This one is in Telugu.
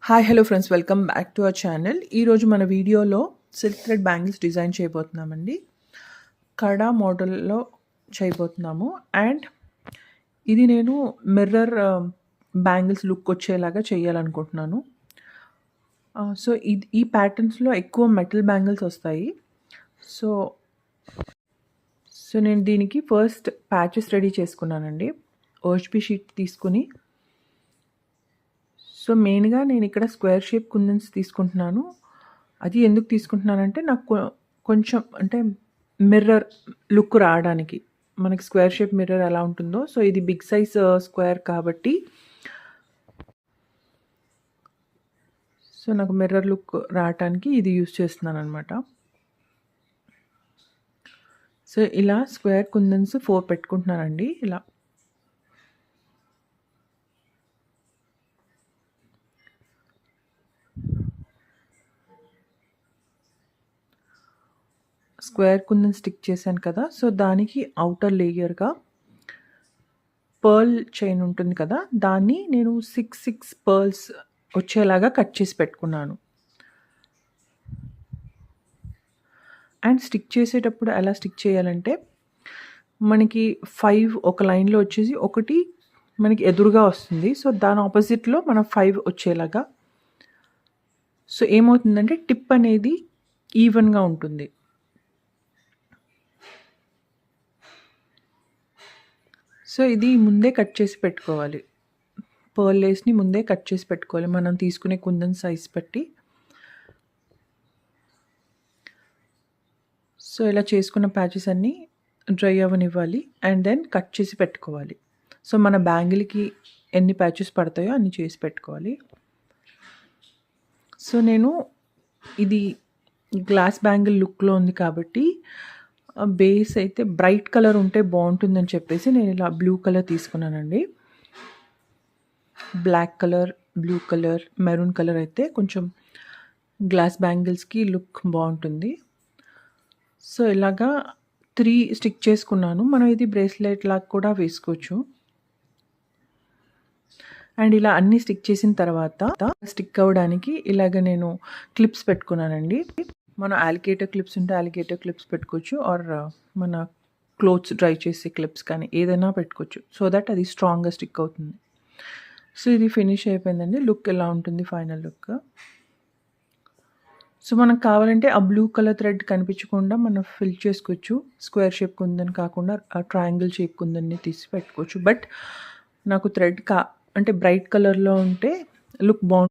Hi hello friends, welcome back to our channel. ఈరోజు మన వీడియోలో సిల్క్ థ్రెడ్ బ్యాంగిల్స్ డిజైన్ చేయబోతున్నామండి. కడా మోడల్లో చేయబోతున్నాము. అండ్ ఇది నేను మిర్రర్ బ్యాంగిల్స్ లుక్ వచ్చేలాగా చేయాలనుకుంటున్నాను. సో ఈ ప్యాటర్న్స్లో ఎక్కువ మెటల్ బ్యాంగిల్స్ వస్తాయి. సో నేను దీనికి ఫస్ట్ ప్యాచెస్ రెడీ చేసుకున్నానండి. ఓహెచ్పి షీట్ తీసుకుని, సో మెయిన్గా నేను ఇక్కడ స్క్వేర్ షేప్ కుందన్స్ తీసుకుంటున్నాను. అది ఎందుకు తీసుకుంటున్నానంటే నాకు కొంచెం అంటే మిర్రర్ లుక్ రావడానికి, మనకి స్క్వేర్ షేప్ మిర్రర్ ఎలా ఉంటుందో, సో ఇది బిగ్ సైజ్ స్క్వేర్ కాబట్టి సో నాకు మిర్రర్ లుక్ రావడానికి ఇది యూజ్ చేస్తున్నాను అనమాట. సో ఇలా స్క్వేర్ కుందన్స్ 4 పెట్టుకుంటున్నానండి. ఇలా స్క్వేర్ కుందన్ స్టిక్ చేశాను కదా, సో దానికి అవుటర్ లేయర్గా పర్ల్ చైన్ ఉంటుంది కదా, దాన్ని నేను 6 పర్ల్స్ వచ్చేలాగా కట్ చేసి పెట్టుకున్నాను. అండ్ స్టిక్ చేసేటప్పుడు ఎలా స్టిక్ చేయాలంటే, మనకి 5 ఒక లైన్లో వచ్చేసి ఒకటి మనకి ఎదురుగా వస్తుంది. సో దాని ఆపోజిట్లో మనం 5 వచ్చేలాగా. సో ఏమవుతుందంటే టిప్ అనేది ఈవెన్గా ఉంటుంది. సో ఇది ముందే కట్ చేసి పెట్టుకోవాలి. పర్ల్ లేస్ని ముందే కట్ చేసి పెట్టుకోవాలి మనం తీసుకునే కుందన్ సైజ్ బట్టి. సో ఇలా చేసుకున్న ప్యాచెస్ అన్నీ డ్రై అవ్వనివ్వాలి అండ్ దెన్ కట్ చేసి పెట్టుకోవాలి. సో మన బ్యాంగిల్కి ఎన్ని ప్యాచెస్ పడతాయో అన్ని చేసి పెట్టుకోవాలి. సో నేను ఇది గ్లాస్ బ్యాంగిల్ లుక్లో ఉంది కాబట్టి బేస్ అయితే బ్రైట్ కలర్ ఉంటే బాగుంటుందని చెప్పేసి నేను ఇలా బ్లూ కలర్ తీసుకున్నానండి. Black colour, blue colour, maroon colour అయితే కొంచెం గ్లాస్ బ్యాంగిల్స్కి లుక్ బాగుంటుంది. సో ఇలాగా 3 స్టిక్ చేసుకున్నాను. మనం ఇది బ్రేస్లెట్ లాగా కూడా వేసుకోవచ్చు. అండ్ ఇలా అన్నీ స్టిక్ చేసిన తర్వాత స్టిక్ అవ్వడానికి ఇలాగ నేను క్లిప్స్ పెట్టుకున్నానండి. మన అలిగేటర్ క్లిప్స్ ఉంటే అలిగేటర్ క్లిప్స్ పెట్టుకోవచ్చు, ఆర్ మన క్లోత్స్ డ్రై చేసే క్లిప్స్ కానీ ఏదైనా పెట్టుకోవచ్చు, సో దట్ అది స్ట్రాంగ్గా స్టిక్ అవుతుంది. సో ఇది ఫినిష్ అయిపోయిందండి. లుక్ ఎలా ఉంటుంది ఫైనల్ లుక్. సో మనకు కావాలంటే ఆ బ్లూ కలర్ థ్రెడ్ కనిపించకుండా మనం ఫిల్ చేసుకోవచ్చు. స్క్వేర్ షేప్ కుందని కాకుండా ఆ ట్రయాంగిల్ షేప్ కుందన్ని తీసి పెట్టుకోవచ్చు. బట్ నాకు థ్రెడ్ అంటే బ్రైట్ కలర్లో ఉంటే లుక్ బాగుంటుంది.